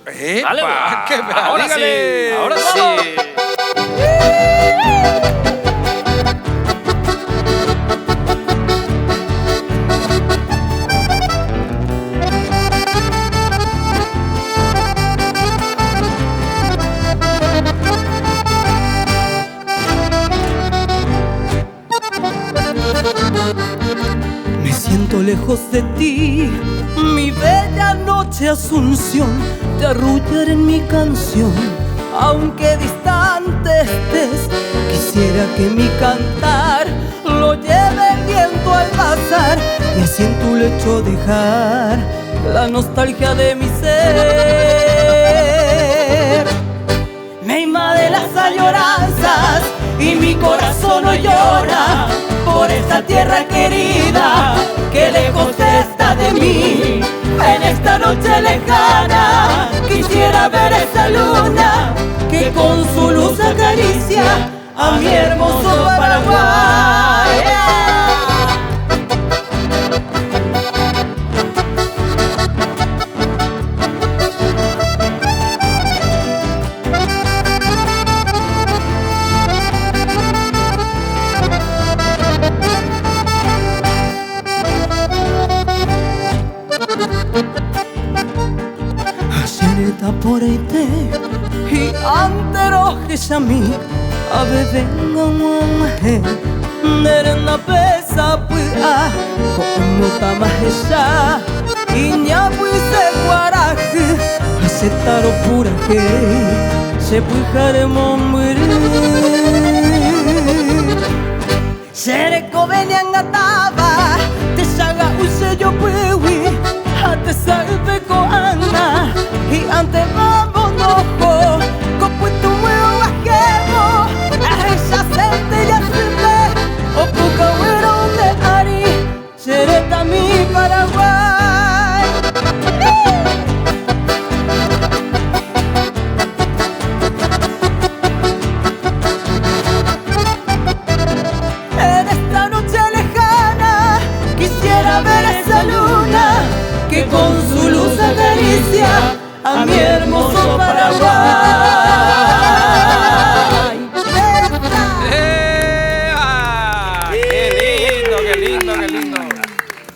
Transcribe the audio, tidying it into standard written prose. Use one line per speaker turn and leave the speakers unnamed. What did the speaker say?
Dale,
Ahora
dígale.
sí, ahora sí.
Me siento lejos de ti, mi bella noche Asunción, te arrullaré en mi canción, aunque distante estés. Quisiera que mi cantar lo lleve el viento al pasar y así en tu lecho dejar la nostalgia de mi ser. Me invaden las añoranzas y mi corazón no llora por esta tierra querida que lejos está de mí. En esta noche lejana quisiera ver esa luna que con su luz acaricia a mi hermoso Paraguay. Aşereta poreite hi antero heshami ave venga muamahe nerena pesa pua como tamahesha inya puise guaraje asetaro puraje se puijare momuri Sereko benyangataba te saga use yo puewi ate salve ko ana y ante vamos nojo copuito muero bajemo a esa gente ya se ve o poca güero de ari sereta mi Paraguay. En esta noche lejana quisiera ver esa luna que con su luz acaricia a mi hermoso